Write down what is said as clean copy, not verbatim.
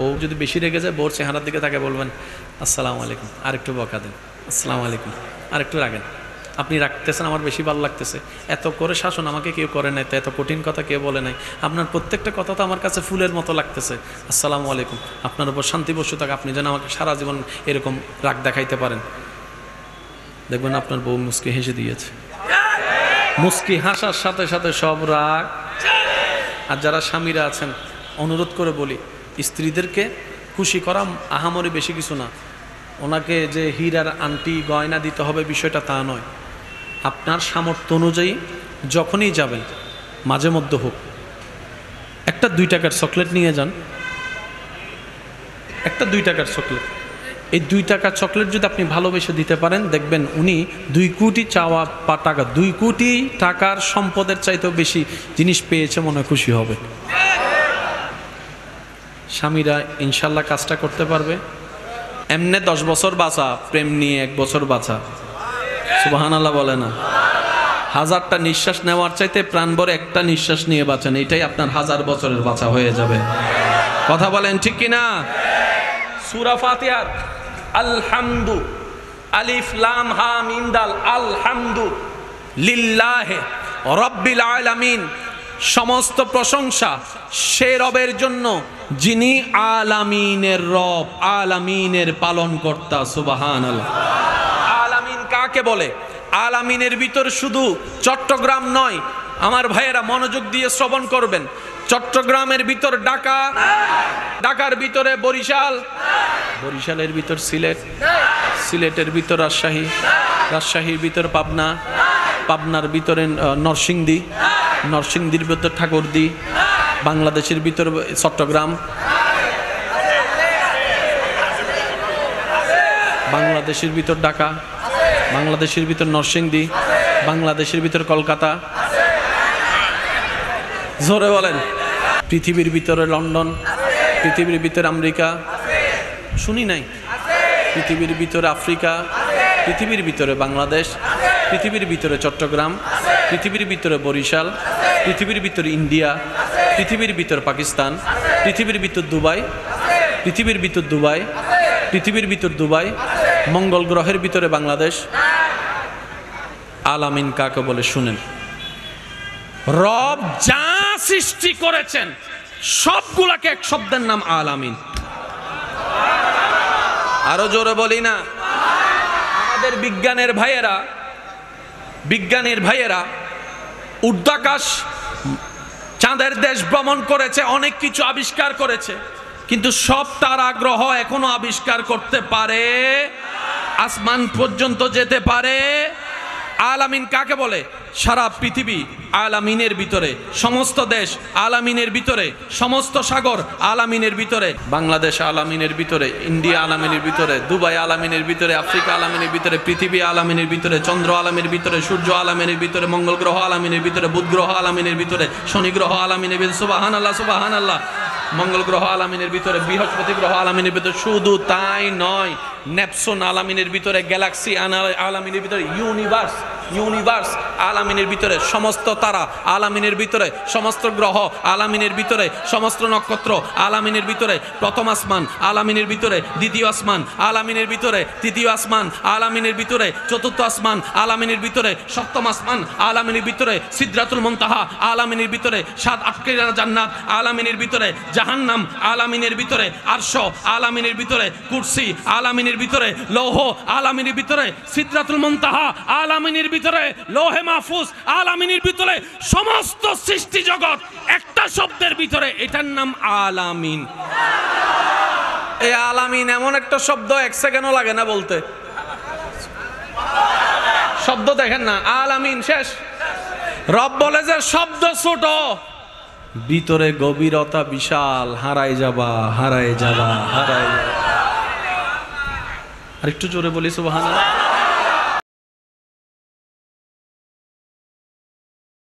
বউ যদি বেশি রেগে যায়, বউর চেহারার দিকে তাকে বলবেন আসসালামু আলাইকুম, আরেকটু বকা দেন, আসসালামু আলাইকুম, আরেকটু রাখেন, আপনি রাখতেছেন, আমার বেশি ভালো লাগতেছে, এত করে শাসন আমাকে কেউ করে নাই, তো এত কঠিন কথা কেউ বলে নাই, আপনার প্রত্যেকটা কথা তো আমার কাছে ফুলের মতো লাগতেছে, আসসালামু আলাইকুম, আপনার উপর শান্তি বসে থাক, আপনি যেন আমাকে সারা জীবন এরকম রাগ দেখাইতে পারেন। দেখবেন আপনার বউ মুস্কি হেসে দিয়েছে। মুস্কি হাসার সাথে সাথে সব রাগ। আর যারা স্বামীরা আছেন, অনুরোধ করে বলি, স্ত্রীদেরকে খুশি করা আহামরি বেশি কিছু না। ওনাকে যে হীরার আংটি গয়না দিতে হবে বিষয়টা তা নয়। আপনার সামর্থ্য অনুযায়ী যখনই যাবেন, মাঝে মধ্যে হোক, একটা 2 টাকার চকলেট নিয়ে যান, একটা 2 টাকার চকলেট। এই 2 টাকার চকলেট যদি আপনি ভালোবেসে দিতে পারেন, দেখবেন উনি 2 কোটি চাওয়া বা টাকা, 2 কোটি টাকার সম্পদের চাইতেও বেশি জিনিস পেয়েছে, মনে খুশি হবে। স্বামীরা ইনশাল্লাহ কাজটা করতে পারবে। এমনে 10 বছর বাঁচা, প্রেম নিয়ে 1 বছর বাঁচা, সুবহানাল্লাহ বলে না। 1000টা নিঃশ্বাস নেওয়ার চাইতে প্রাণ ভরে একটা নিঃশ্বাস নিয়ে বাঁচেন, এটাই আপনার 1000 বছরের বাঁচা হয়ে যাবে। কথা বলেন ঠিক কিনা? সূরা ফাতিহার আলহামদু, আলিফ লাম হা মিম দাল, আলহামদু লিল্লাহি রাব্বিল আলামিন, সমস্ত প্রশংসা সে রবের জন্য যিনি আলামিনের রব, আলামিনের পালনকর্তা। সুবহানাল্লাহ। আলামিন কাকে বলে? আলামিনের ভিতর শুধু চট্টগ্রাম নয়, আমার ভাইয়েরা মনোযোগ দিয়ে শ্রবণ করবেন। চট্টগ্রামের ভিতর ঢাকা, ঢাকার ভিতরে বরিশাল, বরিশালের ভিতর সিলেট, সিলেটের ভিতর রাজশাহী, রাজশাহীর ভিতর পাবনা, পাবনার ভিতরে নরসিংদী, নরসিংদীর ভিতর ঠাকুরদী, বাংলাদেশের ভিতর চট্টগ্রাম, বাংলাদেশের ভিতর ঢাকা, বাংলাদেশের ভিতর নরসিংদী, বাংলাদেশের ভিতর কলকাতা। জোরে বলেন। পৃথিবীর ভিতরে লন্ডন, পৃথিবীর ভিতরে আমেরিকা, শুনি নাই, পৃথিবীর ভিতরে আফ্রিকা, পৃথিবীর ভিতরে বাংলাদেশ, পৃথিবীর ভিতরে চট্টগ্রাম, পৃথিবীর ভিতরে বরিশাল, পৃথিবীর ভিতরে ইন্ডিয়া, পৃথিবীর ভিতর পাকিস্তান, পৃথিবীর ভিতর দুবাই, পৃথিবীর ভিতর দুবাই, পৃথিবীর ভিতর দুবাই, মঙ্গল গ্রহের ভিতরে বাংলাদেশ। আলামিন কাকে বলে শুনেন। রব যা সৃষ্টি করেছেন সবগুলাকে এক শব্দের নাম আলামিন। আরো জোরে বলি না? আমাদের বিজ্ঞানের ভাইয়েরা, বিজ্ঞানীর ভাইয়েরা ঊর্ধ্বাকাশ, চাঁদের দেশ ভ্রমণ করেছে, অনেক কিছু আবিষ্কার করেছে, কিন্তু সব তারা গ্রহ এখনো আবিষ্কার করতে পারে, আসমান পর্যন্ত যেতে পারে। আলামিন কাকে বলে? সারা পৃথিবী আলামিনের ভিতরে, সমস্ত দেশ আলামিনের ভিতরে, সমস্ত সাগর আলামিনের ভিতরে, বাংলাদেশ আলামিনের ভিতরে, ইন্ডিয়া আলামিনের ভিতরে, দুবাই আলামিনের ভিতরে, আফ্রিকা আলামিনের ভিতরে, পৃথিবী আলামিনের ভিতরে, চন্দ্র আলামিনের ভিতরে, সূর্য আলামিনের ভিতরে, মঙ্গল গ্রহ আলামিনের ভিতরে, বুধ গ্রহ আলামিনের ভিতরে, শনি গ্রহ আলামিনের ভিতরে। সুবহানাল্লাহ, সুবহানাল্লাহ। মঙ্গল গ্রহ আলামিনের ভিতরে, বৃহস্পতি গ্রহ আলামিনের ভিতরে। শুধু তাই নয়, নেপসন আলামিনের ভিতরে, গ্যালাক্সি আলামিনের ভিতরে, ইউনিভার্স, ইউনিভার্স আলামিনের ভিতরে, সমস্ত তারা আলামিনের ভিতরে, সমস্ত গ্রহ আলামিনের ভিতরে, সমস্ত নক্ষত্র আলামিনের ভিতরে, প্রথম আসমান আলামিনের ভিতরে, দ্বিতীয় আসমান আলামিনের ভিতরে, তৃতীয় আসমান আলামিনের ভিতরে, চতুর্থ আসমান আলামিনের ভিতরে, সপ্তম আসমান আলামিনের ভিতরে, সিদরাতুল মুনতাহা আলামিনের ভিতরে, 7 আটকেরা জান্নাত আলামিনের ভিতরে, জাহান্নাম আলামিনের ভিতরে, আরশ আলামিনের ভিতরে, কুরসি আলামিনের ভিতরে, লৌহ আলামিনের ভিতরে, সিদরাতুল মুনতাহা আলামিনের ভিতরে, লৌহে মাহফুজ আলামিনের ভিতরে, সমস্ত সৃষ্টি জগৎ একটা শব্দের ভিতরে, এটার নাম আলামিন। এই আলামিন এমন একটা শব্দ 1 সেকেন্ডও লাগে না বলতে। শব্দ দেখেন না, আলামিন শেষ। রব বলে যে শব্দ ছোট, ভিতরে গভীরতা বিশাল, হারাই যাবা, হারাই যাবা, হারাই যাবা। আর একটু জোরে বলি সুবহানাল্লাহ।